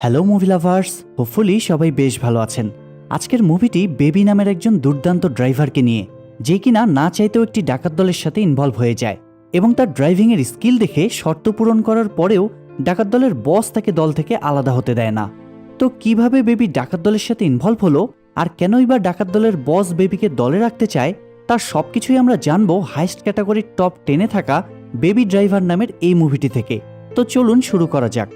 Hello movie lovers, hopefully সবাই বেশ ভালো আছেন। আজকের মুভিটি বেবি নামের একজন দুর্দান্ত ড্রাইভারকে নিয়ে, যে কিনা না চাইতেও একটি ডাকাত দলের সাথে ইনভলভ হয়ে যায় এবং তার ড্রাইভিংয়ের স্কিল দেখে শর্ত পূরণ করার পরেও ডাকাত দলের বস তাকে দল থেকে আলাদা হতে দেয় না। তো কিভাবে বেবি ডাকাত দলের সাথে ইনভলভ হলো আর কেনই বা ডাকাত দলের বস বেবিকে দলে রাখতে চায়, তার সবকিছুই আমরা জানবো হাইস্ট ক্যাটাগরির টপ 10-এ থাকা বেবি ড্রাইভার নামের এই মুভিটি থেকে। তো চলুন শুরু করা যাক।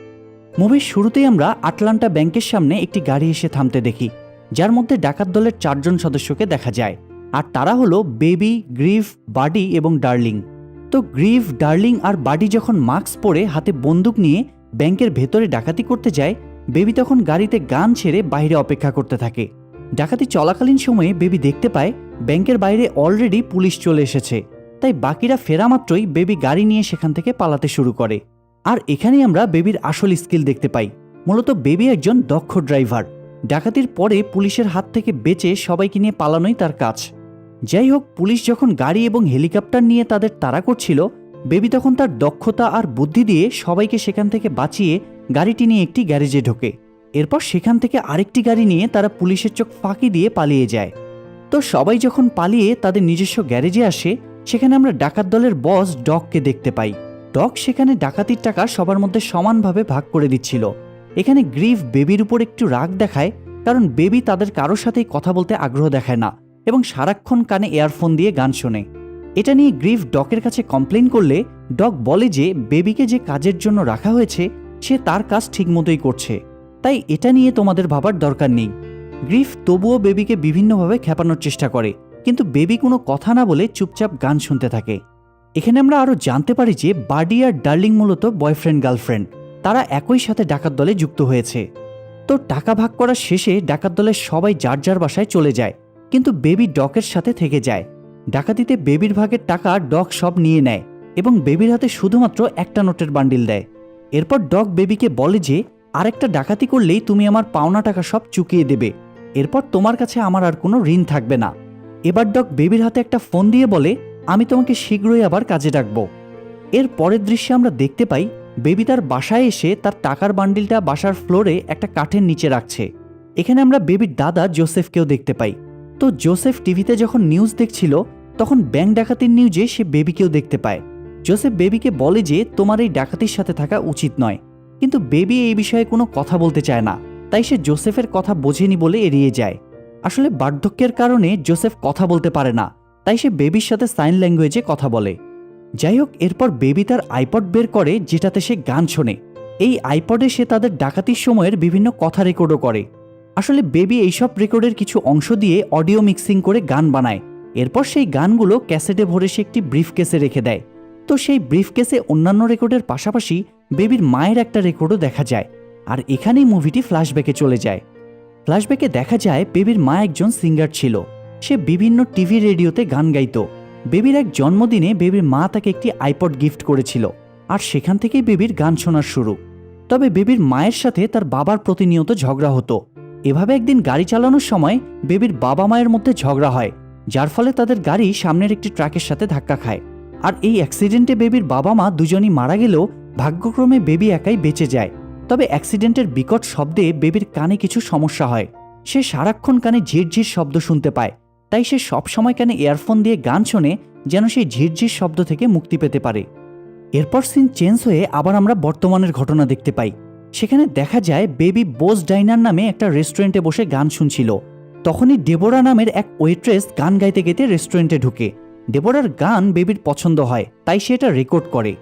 মুভির শুরুতেই আমরা আটলান্টা ব্যাংকের সামনে একটি গাড়ি এসে থামতে দেখি, যার মধ্যে ডাকাত দলের 4 জন সদস্যকে দেখা যায়। আর তারা হলো বেবি, গ্রিভ, বাডি এবং ডার্লিং। তো গ্রিভ, ডার্লিং আর বাডি যখন মাস্ক পরে হাতে বন্দুক নিয়ে ব্যাংকের ভেতরে ডাকাতি করতে যায়, বেবি তখন গাড়িতে গান ছেড়ে বাইরে অপেক্ষা করতে থাকে। ডাকাতি চলাকালীন সময়ে বেবি দেখতে পায় ব্যাংকের বাইরে অলরেডি পুলিশ চলে এসেছে, তাই বাকিরা ফেরা মাত্রই বেবি গাড়ি নিয়ে সেখান থেকে পালাতে শুরু করে। আর এখানেই আমরা বেবির আসল স্কিল দেখতে পাই। মূলত বেবি একজন দক্ষ ড্রাইভার, ডাকাতির পরে পুলিশের হাত থেকে বেঁচে সবাইকে নিয়ে পালানোই তার কাজ। যাই হোক, পুলিশ যখন গাড়ি এবং হেলিকপ্টার নিয়ে তাদের তাড়া করছিল, বেবি তখন তার দক্ষতা আর বুদ্ধি দিয়ে সবাইকে সেখান থেকে বাঁচিয়ে গাড়িটি নিয়ে একটি গ্যারেজে ঢোকে। এরপর সেখান থেকে আরেকটি গাড়ি নিয়ে তারা পুলিশের চোখ ফাঁকি দিয়ে পালিয়ে যায়। তো সবাই যখন পালিয়ে তাদের নিজস্ব গ্যারেজে আসে, সেখানে আমরা ডাকাত দলের বস ডগকে দেখতে পাই। ডগ সেখানে ডাকাতির টাকা সবার মধ্যে সমানভাবে ভাগ করে দিচ্ছিল। এখানে গ্রিভ বেবির উপর একটু রাগ দেখায়, কারণ বেবি তাদের কারোর সাথেই কথা বলতে আগ্রহ দেখায় না এবং সারাক্ষণ কানে ইয়ারফোন দিয়ে গান শোনে। এটা নিয়ে গ্রিভ ডগের কাছে কমপ্লেন করলে ডগ বলে যে বেবিকে যে কাজের জন্য রাখা হয়েছে সে তার কাজ ঠিকমতোই করছে, তাই এটা নিয়ে তোমাদের ভাবার দরকার নেই। গ্রিভ তবুও বেবিকে বিভিন্নভাবে খেপানোর চেষ্টা করে, কিন্তু বেবি কোনো কথা না বলে চুপচাপ গান শুনতে থাকে। এখানে আমরা আরও জানতে পারি যে বাডি আর ডার্লিং মূলত বয়ফ্রেন্ড গার্লফ্রেন্ড, তারা একই সাথে ডাকাত দলে যুক্ত হয়েছে। তো টাকা ভাগ করার শেষে ডাকাত দলের সবাই যার যার বাসায় চলে যায়, কিন্তু বেবি ডগের সাথে থেকে যায়। ডাকাতিতে বেবির ভাগের টাকা ডগ সব নিয়ে নেয় এবং বেবির হাতে শুধুমাত্র একটা নোটের বান্ডিল দেয়। এরপর ডগ বেবিকে বলে যে আরেকটা ডাকাতি করলেই তুমি আমার পাওনা টাকা সব চুকিয়ে দেবে, এরপর তোমার কাছে আমার আর কোনো ঋণ থাকবে না। এবার ডগ বেবির হাতে একটা ফোন দিয়ে বলে আমি তোমাকে শীঘ্রই আবার কাজে ডাকবো। এর পরের দৃশ্যে আমরা দেখতে পাই বেবি তার বাসায় এসে তার টাকার বান্ডিলটা বাসার ফ্লোরে একটা কাঠের নিচে রাখছে। এখানে আমরা বেবির দাদা জোসেফকেও দেখতে পাই। তো জোসেফ টিভিতে যখন নিউজ দেখছিল, তখন ব্যাংক ডাকাতির নিউজে সে বেবিকেও দেখতে পায়। জোসেফ বেবিকে বলে যে তোমার এই ডাকাতির সাথে থাকা উচিত নয়, কিন্তু বেবি এই বিষয়ে কোনো কথা বলতে চায় না, তাই সে জোসেফের কথা বোঝেনি বলে এড়িয়ে যায়। আসলে বার্ধক্যের কারণে জোসেফ কথা বলতে পারে না, তাই সে বেবির সাথে সাইন ল্যাঙ্গুয়েজে কথা বলে। যাই হোক, এরপর বেবি তার আইপড বের করে যেটাতে সে গান শোনে। এই আইপডে সে তাদের ডাকাতির সময়ের বিভিন্ন কথা রেকর্ডও করে। আসলে বেবি এইসব রেকর্ডের কিছু অংশ দিয়ে অডিও মিক্সিং করে গান বানায়। এরপর সেই গানগুলো ক্যাসেটে ভরে সে একটি ব্রিফ কেসে রেখে দেয়। তো সেই ব্রিফ কেসে অন্যান্য রেকর্ডের পাশাপাশি বেবির মায়ের একটা রেকর্ডও দেখা যায়। আর এখানেই মুভিটি ফ্ল্যাশব্যাকে চলে যায়। ফ্ল্যাশব্যাকে দেখা যায় বেবির মা একজন সিঙ্গার ছিল, সে বিভিন্ন টিভি রেডিওতে গান গাইত। বেবির এক জন্মদিনে বেবির মা তাকে একটি আইপড গিফট করেছিল, আর সেখান থেকেই বেবির গান শোনার শুরু। তবে বেবির মায়ের সাথে তার বাবার প্রতিনিয়ত ঝগড়া হতো। এভাবে একদিন গাড়ি চালানোর সময় বেবির বাবা মায়ের মধ্যে ঝগড়া হয়, যার ফলে তাদের গাড়ি সামনের একটি ট্রাকের সাথে ধাক্কা খায়। আর এই অ্যাক্সিডেন্টে বেবির বাবা মা দুজনই মারা গেলেও ভাগ্যক্রমে বেবি একাই বেঁচে যায়। তবে অ্যাক্সিডেন্টের বিকট শব্দে বেবির কানে কিছু সমস্যা হয়। সে সারাক্ষণ কানে ঝিরঝির শব্দ শুনতে পায়, তাই সে সবসময় কানে ইয়ারফোন দিয়ে গান শোনে যেন সেই ঝিরঝির শব্দ থেকে মুক্তি পেতে পারে। এরপর সিন চেঞ্জ হয়ে আবার আমরা বর্তমানের ঘটনা দেখতে পাই। সেখানে দেখা যায় বেবি বোস ডাইনার নামে একটা রেস্টুরেন্টে বসে গান শুনছিল। তখনই ডেবোরা নামের এক ওয়েট্রেস গান গাইতে গাইতে রেস্টুরেন্টে ঢুকে। ডেবোরার গান বেবির পছন্দ হয়, তাই সে এটা রেকর্ড করে।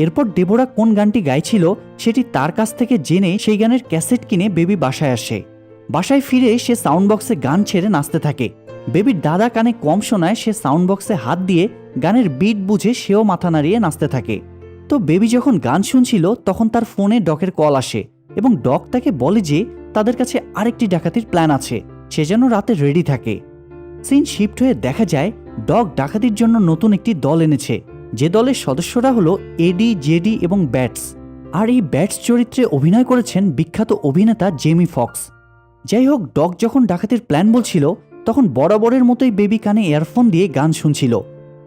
এরপর ডেবোরা কোন গানটি গাইছিল সেটি তার কাছ থেকে জেনে সেই গানের ক্যাসেট কিনে বেবি বাসায় আসে। বাসায় ফিরে সে সাউন্ড বক্সে গান ছেড়ে নাচতে থাকে। বেবির দাদা কানে কম শোনায় সে সাউন্ড বক্সে হাত দিয়ে গানের বিট বুঝে সেও মাথা নাড়িয়ে নাচতে থাকে। তো বেবি যখন গান শুনছিল তখন তার ফোনে ডকের কল আসে এবং ডক তাকে বলে যে তাদের কাছে আরেকটি ডাকাতির প্ল্যান আছে, সে যেন রাতে রেডি থাকে। সিন শিফট হয়ে দেখা যায় ডগ ডাকাতির জন্য নতুন একটি দল এনেছে, যে দলের সদস্যরা হলো এডি, জেডি এবং ব্যাটস। আর এই ব্যাটস চরিত্রে অভিনয় করেছেন বিখ্যাত অভিনেতা জেমি ফক্স। যাই হোক, ডগ যখন ডাকাতির প্ল্যান বলছিল তখন বরাবরের মতোই বেবি কানে ইয়ারফোন দিয়ে গান শুনছিল।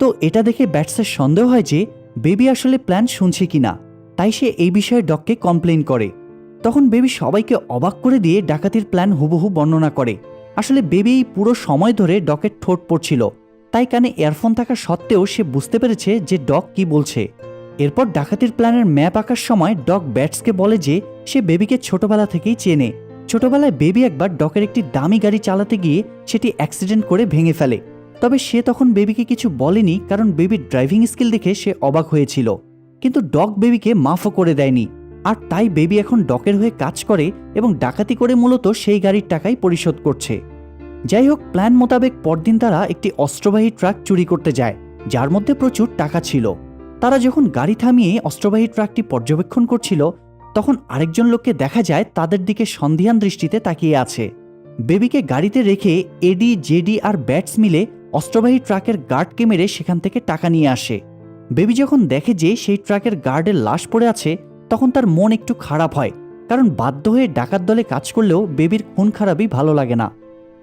তো এটা দেখে ব্যাটসের সন্দেহ হয় যে বেবি আসলে প্ল্যান শুনছে কিনা, তাই সে এই বিষয়ে ডগকে কমপ্লেইন করে। তখন বেবি সবাইকে অবাক করে দিয়ে ডাকাতির প্ল্যান হুবহু বর্ণনা করে। আসলে বেবি এই পুরো সময় ধরে ডকের ঠোঁট পড়ছিল, তাই কানে ইয়ারফোন থাকা সত্ত্বেও সে বুঝতে পেরেছে যে ডক কি বলছে। এরপর ডাকাতির প্ল্যানের ম্যাপ আঁকার সময় ডক ব্যাটসকে বলে যে সে বেবিকে ছোটবেলা থেকেই চেনে। ছোটবেলায় বেবি একবার ডকের একটি দামি গাড়ি চালাতে গিয়ে সেটি অ্যাক্সিডেন্ট করে ভেঙে ফেলে। তবে সে তখন বেবিকে কিছু বলেনি, কারণ বেবির ড্রাইভিং স্কিল দেখে সে অবাক হয়েছিল। কিন্তু ডক বেবিকে মাফও করে দেয়নি, আর তাই বেবি এখন ডকের হয়ে কাজ করে এবং ডাকাতি করে মূলত সেই গাড়ির টাকাই পরিশোধ করছে। যাই হোক, প্ল্যান মোতাবেক পরদিন তারা একটি অস্ত্রবাহী ট্রাক চুরি করতে যায়, যার মধ্যে প্রচুর টাকা ছিল। তারা যখন গাড়ি থামিয়ে অস্ত্রবাহী ট্রাকটি পর্যবেক্ষণ করছিল, তখন আরেকজন লোককে দেখা যায় তাদের দিকে সন্ধিহান দৃষ্টিতে তাকিয়ে আছে। বেবিকে গাড়িতে রেখে এডি, জেডি আর ব্যাটস মিলে অস্ত্রবাহী ট্রাকের গার্ডকে মেরে সেখান থেকে টাকা নিয়ে আসে। বেবি যখন দেখে যে সেই ট্রাকের গার্ডের লাশ পড়ে আছে, তখন তার মন একটু খারাপ হয়, কারণ বাধ্য হয়ে ডাকাত দলে কাজ করলেও বেবির খুন খারাপই ভালো লাগে না।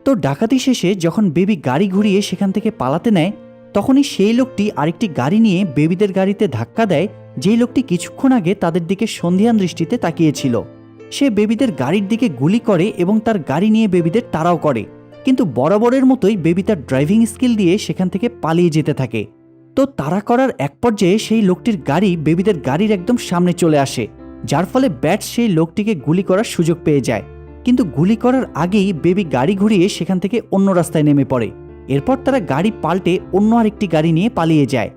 তো ডাকাতি শেষে যখন বেবি গাড়ি ঘুরিয়ে সেখান থেকে পালাতে নেয়, তখনই সেই লোকটি আরেকটি গাড়ি নিয়ে বেবিদের গাড়িতে ধাক্কা দেয়, যেই লোকটি কিছুক্ষণ আগে তাদের দিকে সন্ধিহান দৃষ্টিতে তাকিয়েছিল। সে বেবিদের গাড়ির দিকে গুলি করে এবং তার গাড়ি নিয়ে বেবিদের তাড়াও করে, কিন্তু বরাবরের মতোই বেবি তার ড্রাইভিং স্কিল দিয়ে সেখান থেকে পালিয়ে যেতে থাকে। তো তাড়া করার এক পর্যায়ে সেই লোকটির গাড়ি বেবিদের গাড়ির একদম সামনে চলে আসে, যার ফলে ব্যাটস সেই লোকটিকে গুলি করার সুযোগ পেয়ে যায়। কিন্তু গুলি করার আগেই বেবি গাড়ি ঘুরিয়ে সেখান থেকে অন্য রাস্তায় নেমে পড়ে। এরপর তারা গাড়ি পাল্টে অন্য আরেকটি গাড়ি নিয়ে পালিয়ে যায়।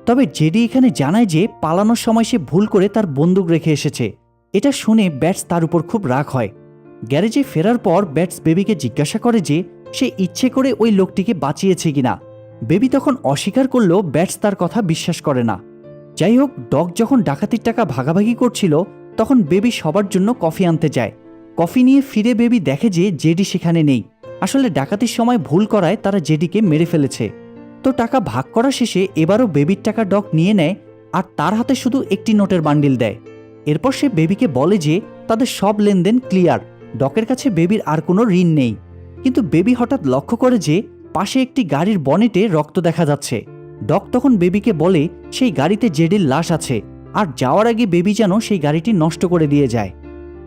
তবে জেডি এখানে জানায় যে পালানোর সময় সে ভুল করে তার বন্দুক রেখে এসেছে। এটা শুনে ব্যাটস তার উপর খুব রাগ হয়। গ্যারেজে ফেরার পর ব্যাটস বেবিকে জিজ্ঞাসা করে যে সে ইচ্ছে করে ওই লোকটিকে বাঁচিয়েছে কিনা। বেবি তখন অস্বীকার করলেও ব্যাটস তার কথা বিশ্বাস করে না। যাই হোক, ডগ যখন ডাকাতির টাকা ভাগাভাগি করছিল, তখন বেবি সবার জন্য কফি আনতে যায়। কফি নিয়ে ফিরে বেবি দেখে যে জেডি সেখানে নেই। আসলে ডাকাতির সময় ভুল করায় তারা জেডিকে মেরে ফেলেছে। তো টাকা ভাগ করা শেষে এবারও বেবির টাকা ডগ নিয়ে নেয়, আর তার হাতে শুধু একটি নোটের বান্ডিল দেয়। এরপর সে বেবিকে বলে যে তাদের সব লেনদেন ক্লিয়ার, ডকের কাছে বেবির আর কোনো ঋণ নেই। কিন্তু বেবি হঠাৎ লক্ষ্য করে যে পাশে একটি গাড়ির বনেটে রক্ত দেখা যাচ্ছে। ডক তখন বেবিকে বলে সেই গাড়িতে জেডির লাশ আছে, আর যাওয়ার আগে বেবি যেন সেই গাড়িটি নষ্ট করে দিয়ে যায়।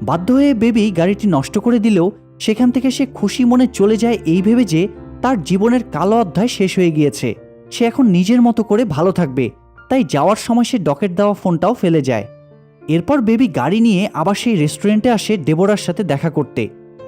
বাধ্য হয়ে বেবি গাড়িটি নষ্ট করে দিলেও সেখান থেকে সে খুশি মনে চলে যায়, এই ভেবে যে তার জীবনের কালো অধ্যায় শেষ হয়ে গিয়েছে, সে এখন নিজের মতো করে ভালো থাকবে। তাই যাওয়ার সময় সে ডকের দেওয়া ফোনটাও ফেলে যায়। এরপর বেবি গাড়ি নিয়ে আবার সেই রেস্টুরেন্টে আসে ডেবোরার সাথে দেখা করতে।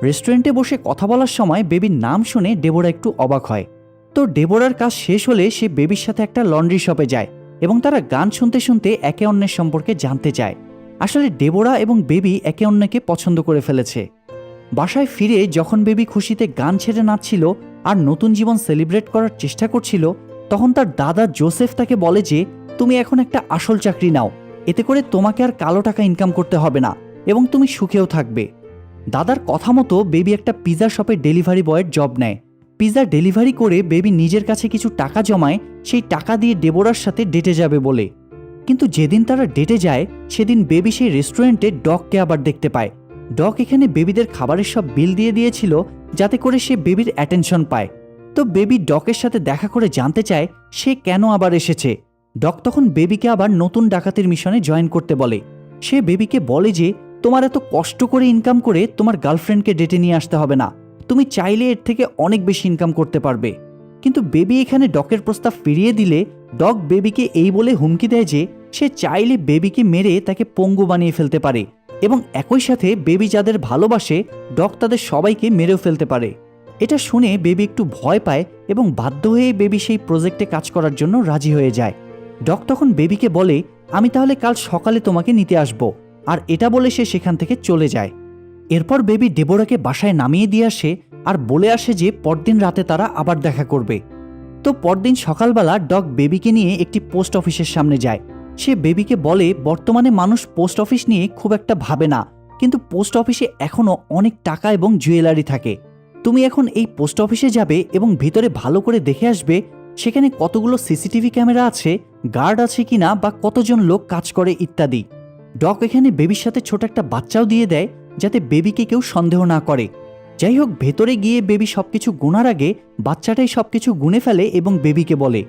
রেস্টুরেন্টে বসে কথা বলার সময় বেবির নাম শুনে ডেবোরা একটু অবাক হয়। তো ডেবোরার কাজ শেষ হলে সে বেবির সাথে একটা লন্ড্রি শপে যায় এবং তারা গান শুনতে শুনতে একে অন্যের সম্পর্কে জানতে চায়। আসলে ডেবোরা এবং বেবি একে অন্যকে পছন্দ করে ফেলেছে। বাসায় ফিরে যখন বেবি খুশিতে গান ছেড়ে নাচছিল আর নতুন জীবন সেলিব্রেট করার চেষ্টা করছিল, তখন তার দাদা জোসেফ তাকে বলে যে তুমি এখন একটা আসল চাকরি নাও, এতে করে তোমাকে আর কালো টাকা ইনকাম করতে হবে না এবং তুমি সুখেও থাকবে। দাদার কথা মতো বেবি একটা পিৎজা শপে ডেলিভারি বয়ের জব নেয়। পিৎজা ডেলিভারি করে বেবি নিজের কাছে কিছু টাকা জমায়, সেই টাকা দিয়ে ডেবোরার সাথে ডেটে যাবে বলে। কিন্তু যেদিন তারা ডেটে যায় সেদিন বেবি সেই রেস্টুরেন্টে ডগকে আবার দেখতে পায়। ডগ এখানে বেবিদের খাবারের সব বিল দিয়ে দিয়েছিল যাতে করে সে বেবির অ্যাটেনশন পায়। তো বেবি ডগের সাথে দেখা করে জানতে চায় সে কেন আবার এসেছে। ডগ তখন বেবিকে আবার নতুন ডাকাতির মিশনে জয়েন করতে বলে। সে বেবিকে বলে যে তোমার এত কষ্ট করে ইনকাম করে তোমার গার্লফ্রেন্ডকে ডেটে নিয়ে আসতে হবে না, তুমি চাইলে এর থেকে অনেক বেশি ইনকাম করতে পারবে। কিন্তু বেবি এখানে ডগের প্রস্তাব ফিরিয়ে দিলে ডগ বেবিকে এই বলে হুমকি দেয় যে সে চাইলে বেবিকে মেরে তাকে পঙ্গু বানিয়ে ফেলতে পারে এবং একই সাথে বেবি যাদের ভালোবাসে ডগ তাদের সবাইকে মেরেও ফেলতে পারে। এটা শুনে বেবি একটু ভয় পায় এবং বাধ্য হয়ে বেবি সেই প্রজেক্টে কাজ করার জন্য রাজি হয়ে যায়। ডগ তখন বেবিকে বলে আমি তাহলে কাল সকালে তোমাকে নিতে আসব, আর এটা বলে সে সেখান থেকে চলে যায়। এরপর বেবি ডেবোরাকে বাসায় নামিয়ে দিয়ে আসে আর বলে আসে যে পরদিন রাতে তারা আবার দেখা করবে। তো পরদিন সকালবেলা ডগ বেবিকে নিয়ে একটি পোস্ট অফিসের সামনে যায়। সে বেবিকে বলে বর্তমানে মানুষ পোস্ট অফিস নিয়ে খুব একটা ভাবে না, কিন্তু পোস্ট অফিসে এখনও অনেক টাকা এবং জুয়েলারি থাকে। তুমি এখন এই পোস্ট অফিসে যাবে এবং ভিতরে ভালো করে দেখে আসবে সেখানে কতগুলো সিসিটিভি ক্যামেরা আছে, গার্ড আছে কিনা বা কতজন লোক কাজ করে ইত্যাদি। ডগ এখানে বেবির সাথে ছোট একটা বাচ্চাও দিয়ে দেয় যাতে বেবিকে কেউ সন্দেহ না করে। যাই হোক, ভেতরে গিয়ে বেবি সবকিছু গুনার আগে বাচ্চাটাই সবকিছু গুনে ফেলে এবং বেবিকে বলে।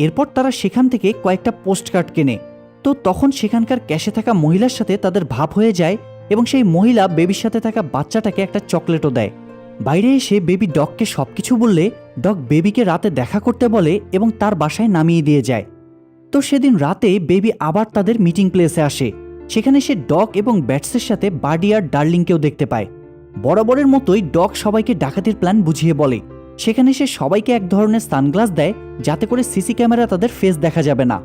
এরপর তারা সেখান থেকে কয়েকটা পোস্ট কার্ড কেনে। তো তখন সেখানকার ক্যাশে থাকা মহিলার সাথে তাদের ভাব হয়ে যায় এবং সেই মহিলা বেবির সাথে থাকা বাচ্চাটাকে একটা চকলেটও দেয়। বাইরে এসে বেবি ডগকে সবকিছু বললে ডগ বেবিকে রাতে দেখা করতে বলে এবং তার বাসায় নামিয়ে দিয়ে যায়। তো সেদিন রাতে বেবি আবার তাদের মিটিং প্লেসে আসে। সেখানে সে ডগ এবং ব্যাটসের সাথে বাডি আর ডার্লিংকেও দেখতে পায়। বরাবরের মতোই ডগ সবাইকে ডাকাতির প্ল্যান বুঝিয়ে বলে। সেখানে সে সবাইকে এক ধরনের সানগ্লাস দেয় যাতে করে সিসি ক্যামেরা তাদের ফেস দেখা যাবে না।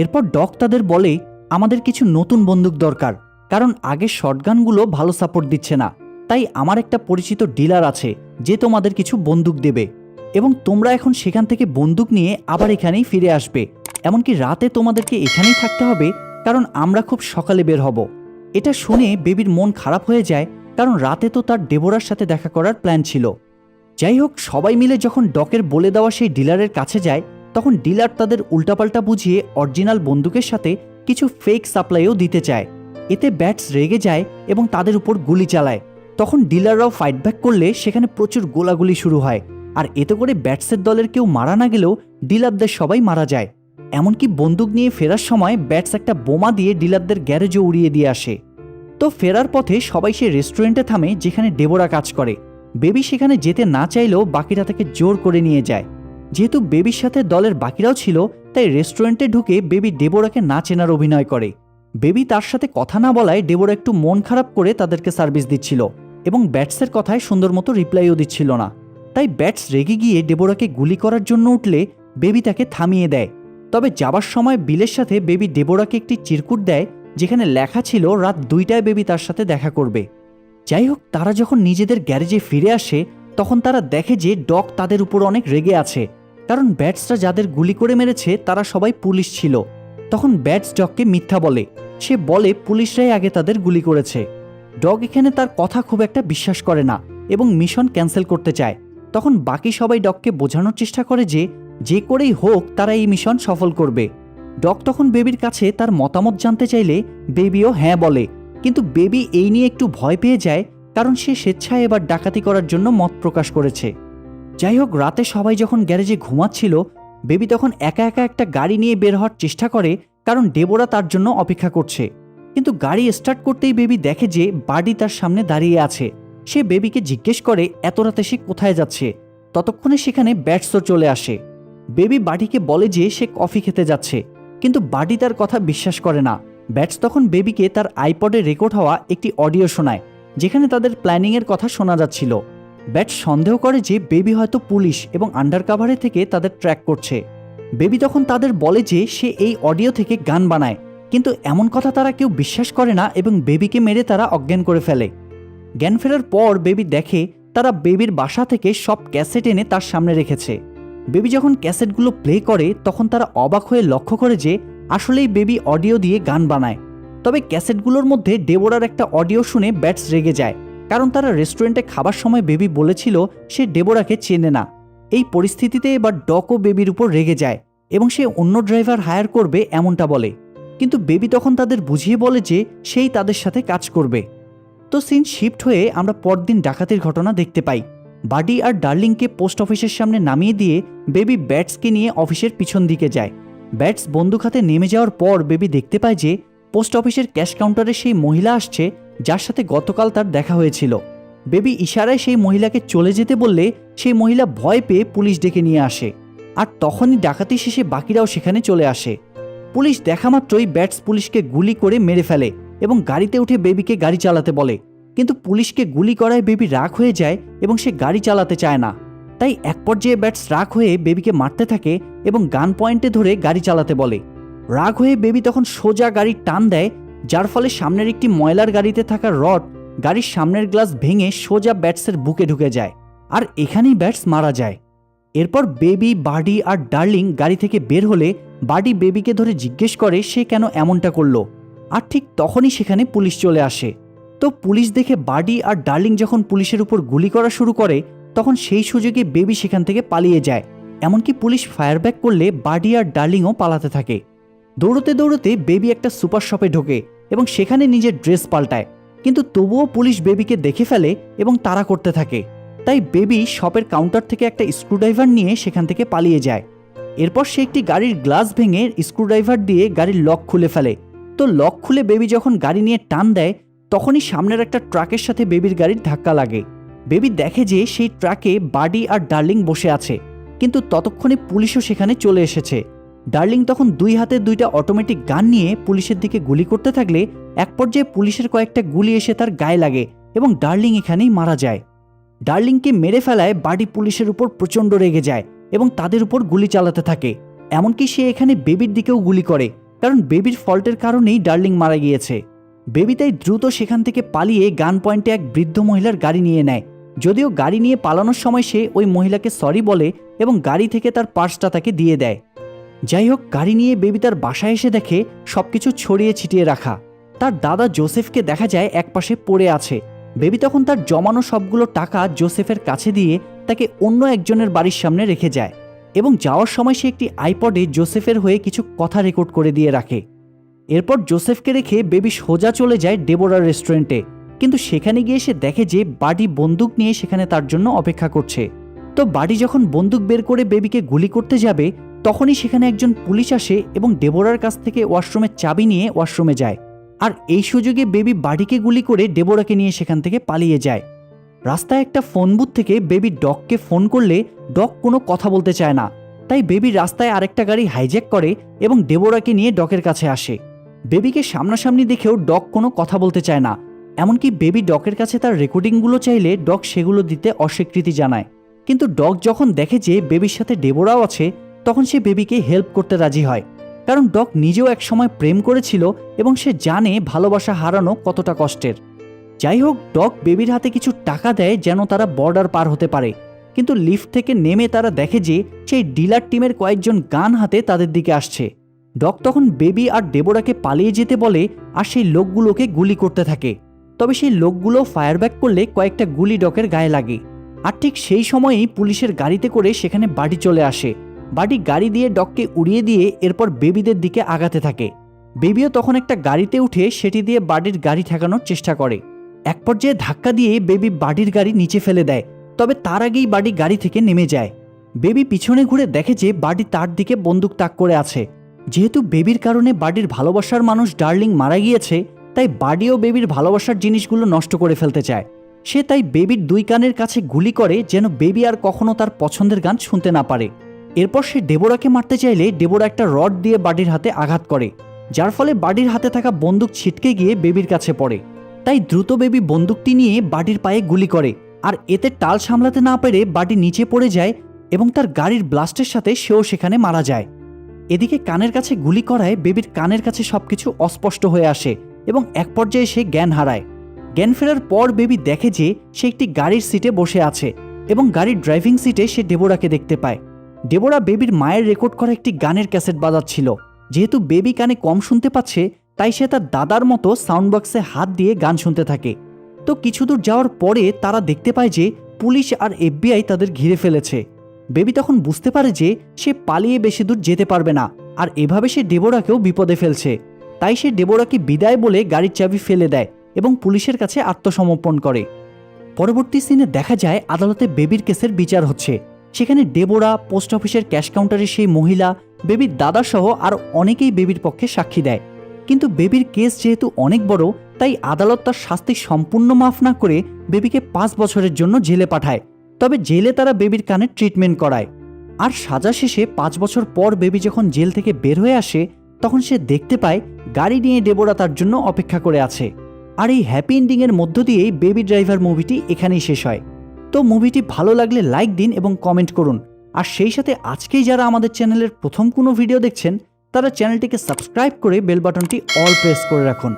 এরপর ডগ তাদের বলে, আমাদের কিছু নতুন বন্দুক দরকার, কারণ আগের শটগানগুলো ভালো সাপোর্ট দিচ্ছে না। তাই আমার একটা পরিচিত ডিলার আছে যে তোমাদের কিছু বন্দুক দেবে এবং তোমরা এখন সেখান থেকে বন্দুক নিয়ে আবার এখানেই ফিরে আসবে। এমনকি রাতে তোমাদেরকে এখানেই থাকতে হবে, কারণ আমরা খুব সকালে বের হব। এটা শুনে বেবির মন খারাপ হয়ে যায়, কারণ রাতে তো তার ডেবোরার সাথে দেখা করার প্ল্যান ছিল। যাই হোক, সবাই মিলে যখন ডকের বলে দেওয়া সেই ডিলারের কাছে যায়, তখন ডিলার তাদের উল্টাপাল্টা বুঝিয়ে অরিজিনাল বন্দুকের সাথে কিছু ফেক সাপ্লাইও দিতে চায়। এতে ব্যাটস রেগে যায় এবং তাদের উপর গুলি চালায়। তখন ডিলাররাও ফাইট ব্যাক করলে সেখানে প্রচুর গোলাগুলি শুরু হয়, আর এতে করে ব্যাটসের দলের কেউ মারা না গেলেও ডিলারদের সবাই মারা যায়। এমনকি বন্দুক নিয়ে ফেরার সময় ব্যাটস একটা বোমা দিয়ে ডিলারদের গ্যারেজও উড়িয়ে দিয়ে আসে। তো ফেরার পথে সবাই সে রেস্টুরেন্টে থামে যেখানে ডেবোরা কাজ করে। বেবি সেখানে যেতে না চাইলেও বাকিরা তাকে জোর করে নিয়ে যায়। যেহেতু বেবির সাথে দলের বাকিরাও ছিল, তাই রেস্টুরেন্টে ঢুকে বেবি ডেবোরাকে না চেনার অভিনয় করে। বেবি তার সাথে কথা না বলায় ডেবোরা একটু মন খারাপ করে তাদেরকে সার্ভিস দিচ্ছিল এবং ব্যাটসের কথায় সুন্দর মতো রিপ্লাইও দিচ্ছিল না। তাই ব্যাটস রেগে গিয়ে ডেবোরাকে গুলি করার জন্য উঠলে বেবি তাকে থামিয়ে দেয়। তবে যাবার সময় বিলের সাথে বেবি ডেবোরাকে একটি চিরকুট দেয় যেখানে লেখা ছিল রাত 2টায় বেবি তার সাথে দেখা করবে। যাই হোক, তারা যখন নিজেদের গ্যারেজে ফিরে আসে তখন তারা দেখে যে ডগ তাদের উপর অনেক রেগে আছে, কারণ ব্যাটসরা যাদের গুলি করে মেরেছে তারা সবাই পুলিশ ছিল। তখন ব্যাটস ডগকে মিথ্যা বলে। সে বলে পুলিশরাই আগে তাদের গুলি করেছে। ডগ এখানে তার কথা খুব একটা বিশ্বাস করে না এবং মিশন ক্যান্সেল করতে চায়। তখন বাকি সবাই ডগকে বোঝানোর চেষ্টা করে যে করেই হোক তারা এই মিশন সফল করবে। ডগ তখন বেবির কাছে তার মতামত জানতে চাইলে বেবিও হ্যাঁ বলে, কিন্তু বেবি এই নিয়ে একটু ভয় পেয়ে যায়, কারণ সে স্বেচ্ছায় এবার ডাকাতি করার জন্য মত প্রকাশ করেছে। যাই হোক, রাতে সবাই যখন গ্যারেজে ঘুমাচ্ছিল, বেবি তখন একা একা একটা গাড়ি নিয়ে বের হওয়ার চেষ্টা করে, কারণ ডেবোরা তার জন্য অপেক্ষা করছে। কিন্তু গাড়ি স্টার্ট করতেই বেবি দেখে যে বাডি তার সামনে দাঁড়িয়ে আছে। সে বেবিকে জিজ্ঞেস করে এত রাতে সে কোথায় যাচ্ছে। ততক্ষণে সেখানে ব্যাটসও চলে আসে। বেবি বাডিকে বলে যে সে কফি খেতে যাচ্ছে, কিন্তু বাডি তার কথা বিশ্বাস করে না। ব্যাটস তখন বেবিকে তার আইপডে রেকর্ড হওয়া একটি অডিও শোনায় যেখানে তাদের প্ল্যানিংয়ের কথা শোনা যাচ্ছিল। ব্যাটস সন্দেহ করে যে বেবি হয়তো পুলিশ এবং আন্ডারকাভারে থেকে তাদের ট্র্যাক করছে। বেবি তখন তাদের বলে যে সে এই অডিও থেকে গান বানায়, কিন্তু এমন কথা তারা কেউ বিশ্বাস করে না এবং বেবিকে মেরে তারা অজ্ঞান করে ফেলে। জ্ঞান ফেরার পর বেবি দেখে তারা বেবির বাসা থেকে সব ক্যাসেট এনে তার সামনে রেখেছে। বেবি যখন ক্যাসেটগুলো প্লে করে তখন তারা অবাক হয়ে লক্ষ্য করে যে আসলেই বেবি অডিও দিয়ে গান বানায়। তবে ক্যাসেটগুলোর মধ্যে ডেবোরার একটা অডিও শুনে ব্যাটস রেগে যায়, কারণ তারা রেস্টুরেন্টে খাবার সময় বেবি বলেছিল সে ডেবোরাকে চেনে না। এই পরিস্থিতিতে এবার ডকও বেবির উপর রেগে যায় এবং সে অন্য ড্রাইভার হায়ার করবে এমনটা বলে, কিন্তু বেবি তখন তাদের বুঝিয়ে বলে যে সেই তাদের সাথে কাজ করবে। তো সিন শিফট হয়ে আমরা পরদিন ডাকাতির ঘটনা দেখতে পাই। বাডি আর ডার্লিংকে পোস্ট অফিসের সামনে নামিয়ে দিয়ে বেবি ব্যাটসকে নিয়ে অফিসের পিছন দিকে যায়। ব্যাটস বন্দুক হাতে নেমে যাওয়ার পর বেবি দেখতে পায় যে পোস্ট অফিসের ক্যাশ কাউন্টারে সেই মহিলা আসছে যার সাথে গতকাল তার দেখা হয়েছিল। বেবি ইশারায় সেই মহিলাকে চলে যেতে বললে সেই মহিলা ভয় পেয়ে পুলিশ ডেকে নিয়ে আসে, আর তখনই ডাকাতি শেষে বাকিরাও সেখানে চলে আসে। পুলিশ দেখা মাত্রই ব্যাটস পুলিশকে গুলি করে মেরে ফেলে এবং গাড়িতে উঠে বেবিকে গাড়ি চালাতে বলে, কিন্তু পুলিশকে গুলি করায় বেবি রাগ হয়ে যায় এবং সে গাড়ি চালাতে চায় না। তাই এক পর্যায়ে ব্যাটস রাগ হয়ে বেবিকে মারতে থাকে এবং গান পয়েন্টে ধরে গাড়ি চালাতে বলে। রাগ হয়ে বেবি তখন সোজা গাড়ির টান দেয়, যার ফলে সামনের একটি ময়লার গাড়িতে থাকা রড গাড়ির সামনের গ্লাস ভেঙে সোজা ব্যাটসের বুকে ঢুকে যায়, আর এখানেই ব্যাটস মারা যায়। এরপর বেবি, বাডি আর ডার্লিং গাড়ি থেকে বের হলে বাডি বেবিকে ধরে জিজ্ঞেস করে সে কেন এমনটা করলো, আর ঠিক তখনই সেখানে পুলিশ চলে আসে। তো পুলিশ দেখে বাডি আর ডার্লিং যখন পুলিশের উপর গুলি করা শুরু করে তখন সেই সুযোগে বেবি সেখান থেকে পালিয়ে যায়। এমনকি পুলিশ ফায়ার ব্যাক করলে বাডি আর ডার্লিংও পালাতে থাকে। দৌড়তে দৌড়তে বেবি একটা সুপার শপে ঢোকে এবং সেখানে নিজের ড্রেস পাল্টায়, কিন্তু তবুও পুলিশ বেবিকে দেখে ফেলে এবং তাড়া করতে থাকে। তাই বেবি শপের কাউন্টার থেকে একটা স্ক্রুড্রাইভার নিয়ে সেখান থেকে পালিয়ে যায়। এরপর সে একটি গাড়ির গ্লাস ভেঙে স্ক্রুড্রাইভার দিয়ে গাড়ির লক খুলে ফেলে। তো লক খুলে বেবি যখন গাড়ি নিয়ে টান দেয় তখনই সামনের একটা ট্রাকের সাথে বেবির গাড়ির ধাক্কা লাগে। বেবি দেখে যে সেই ট্রাকে বাডি আর ডার্লিং বসে আছে, কিন্তু ততক্ষণে পুলিশও সেখানে চলে এসেছে। ডার্লিং তখন দুই হাতে দুইটা অটোমেটিক গান নিয়ে পুলিশের দিকে গুলি করতে থাকলে এক পর্যায়ে পুলিশের কয়েকটা গুলি এসে তার গায়ে লাগে এবং ডার্লিং এখানেই মারা যায়। ডার্লিংকে মেরে ফেলায় বাডি পুলিশের উপর প্রচণ্ড রেগে যায় এবং তাদের উপর গুলি চালাতে থাকে। এমনকি সে এখানে বেবির দিকেও গুলি করে, কারণ বেবির ফল্টের কারণেই ডার্লিং মারা গিয়েছে। বেবি তাই দ্রুত সেখান থেকে পালিয়ে গান পয়েন্টে এক বৃদ্ধ মহিলার গাড়ি নিয়ে নেয়। যদিও গাড়ি নিয়ে পালানোর সময় সে ওই মহিলাকে সরি বলে এবং গাড়ি থেকে তার পার্সটা তাকে দিয়ে দেয়। যাই হোক, গাড়ি নিয়ে বেবি তার বাসায় এসে দেখে সবকিছু ছড়িয়ে ছিটিয়ে রাখা। তার দাদা জোসেফকে দেখা যায় একপাশে পড়ে আছে। বেবি তখন তার জমানো সবগুলো টাকা জোসেফের কাছে দিয়ে তাকে অন্য একজনের বাড়ির সামনে রেখে যায় এবং যাওয়ার সময় সে একটি আইপডে জোসেফের হয়ে কিছু কথা রেকর্ড করে দিয়ে রাখে। এরপর জোসেফকে রেখে বেবি সোজা চলে যায় ডেবোরার রেস্টুরেন্টে, কিন্তু সেখানে গিয়ে সে দেখে যে বাডি বন্দুক নিয়ে সেখানে তার জন্য অপেক্ষা করছে। তো বাডি যখন বন্দুক বের করে বেবিকে গুলি করতে যাবে, তখনই সেখানে একজন পুলিশ আসে এবং ডেবোরার কাছ থেকে ওয়াশরুমের চাবি নিয়ে ওয়াশরুমে যায়। আর এই সুযোগে বেবি বাডিকে গুলি করে ডেবোরাকে নিয়ে সেখান থেকে পালিয়ে যায়। রাস্তায় একটা ফোন বুথ থেকে বেবি ডগকে ফোন করলে ডগ কোনো কথা বলতে চায় না, তাই বেবি রাস্তায় আরেকটা গাড়ি হাইজ্যাক করে এবং ডেবোরাকে নিয়ে ডগের কাছে আসে। বেবিকে সামনাসামনি দেখেও ডগ কোনো কথা বলতে চায় না, এমনকি বেবি ডগের কাছে তার রেকর্ডিংগুলো চাইলে ডগ সেগুলো দিতে অস্বীকৃতি জানায়। কিন্তু ডগ যখন দেখে যে বেবির সাথে ডেবোরাও আছে, তখন সে বেবিকে হেল্প করতে রাজি হয়, কারণ ডগ নিজেও একসময় প্রেম করেছিল এবং সে জানে ভালোবাসা হারানো কতটা কষ্টের। যাই হোক, ডগ বেবির হাতে কিছু টাকা দেয় যেন তারা বর্ডার পার হতে পারে, কিন্তু লিফট থেকে নেমে তারা দেখে যে সেই ডিলার টিমের কয়েকজন গান হাতে তাদের দিকে আসছে। ডগ তখন বেবি আর ডেবোরাকে পালিয়ে যেতে বলে আর সেই লোকগুলোকে গুলি করতে থাকে। তবে সেই লোকগুলো ফায়ার ব্যাক করলে কয়েকটা গুলি ডগের গায়ে লাগে। আর ঠিক সেই সময়েই পুলিশের গাড়িতে করে সেখানে বাডি চলে আসে। বাডি গাড়ি দিয়ে ডগকে উড়িয়ে দিয়ে এরপর বেবিদের দিকে আগাতে থাকে। বেবিও তখন একটা গাড়িতে উঠে সেটি দিয়ে বাডির গাড়ি ঠেকানোর চেষ্টা করে। এক পর্যায়ে ধাক্কা দিয়ে বেবি বাডির গাড়ি নিচে ফেলে দেয়, তবে তার আগেই বাডি গাড়ি থেকে নেমে যায়। বেবি পিছনে ঘুরে দেখে যে বাডি তার দিকে বন্দুক তাক করে আছে। যেহেতু বেবির কারণে বাডির ভালোবাসার মানুষ ডার্লিং মারা গিয়েছে, তাই বাডিও বেবির ভালোবাসার জিনিসগুলো নষ্ট করে ফেলতে চায়। সে তাই বেবির দুই কানের কাছে গুলি করে যেন বেবি আর কখনো তার পছন্দের গান শুনতে না পারে। এরপর সে ডেবোরাকে মারতে চাইলে ডেবোরা একটা রড দিয়ে বাডির হাতে আঘাত করে, যার ফলে বাডির হাতে থাকা বন্দুক ছিটকে গিয়ে বেবির কাছে পড়ে। তাই দ্রুত বেবি বন্দুকটি নিয়ে বাডির পায়ে গুলি করে, আর এতে টাল সামলাতে না পেরে বাডি নিচে পড়ে যায় এবং তার গাড়ির ব্লাস্টের সাথে সেও সেখানে মারা যায়। এদিকে কানের কাছে গুলি করায় বেবির কানের কাছে সবকিছু অস্পষ্ট হয়ে আসে এবং এক পর্যায়ে সে জ্ঞান হারায়। জ্ঞান ফেরার পর বেবি দেখে যে সে একটি গাড়ির সিটে বসে আছে এবং গাড়ির ড্রাইভিং সিটে সে ডেবোরাকে দেখতে পায়। ডেবোরা বেবির মায়ের রেকর্ড করা একটি গানের ক্যাসেট বাজাচ্ছিল। যেহেতু বেবি কানে কম শুনতে পাচ্ছে, তাই সে তার দাদার মতো সাউন্ড বক্সে হাত দিয়ে গান শুনতে থাকে। তো কিছু দূর যাওয়ার পরে তারা দেখতে পায় যে পুলিশ আর FBI তাদের ঘিরে ফেলেছে। বেবি তখন বুঝতে পারে যে সে পালিয়ে বেশি দূর যেতে পারবে না, আর এভাবে সে ডেবোরাকেও বিপদে ফেলছে। তাই সে ডেবোরাকে বিদায় বলে গাড়ির চাবি ফেলে দেয় এবং পুলিশের কাছে আত্মসমর্পণ করে। পরবর্তী সিনে দেখা যায় আদালতে বেবির কেসের বিচার হচ্ছে। সেখানে ডেবোরা, পোস্ট অফিসের ক্যাশ কাউন্টারের সেই মহিলা, বেবির দাদা সহ আর অনেকেই বেবির পক্ষে সাক্ষী দেয়। কিন্তু বেবির কেস যেহেতু অনেক বড়, তাই আদালত তার শাস্তি সম্পূর্ণ মাফ না করে বেবিকে 5 বছরের জন্য জেলে পাঠায়। তবে জেলে তারা বেবির কানে ট্রিটমেন্ট করায়। আর সাজা শেষে 5 বছর পর বেবি যখন জেল থেকে বের হয়ে আসে, তখন সে দেখতে পায় গাড়ি নিয়ে ডেবোরা তার জন্য অপেক্ষা করে আছে। আর এই হ্যাপি এন্ডিংয়ের মধ্য দিয়েই বেবি ড্রাইভার মুভিটি এখানেই শেষ হয়। তো মুভিটি ভালো লাগলে লাইক দিন এবং কমেন্ট করুন। আর সেই সাথে আজকেই যারা আমাদের চ্যানেলের প্রথম কোনো ভিডিও দেখছেন, তারা চ্যানেলটিকে সাবস্ক্রাইব করে বেল বাটনটি অল প্রেস করে রাখুন।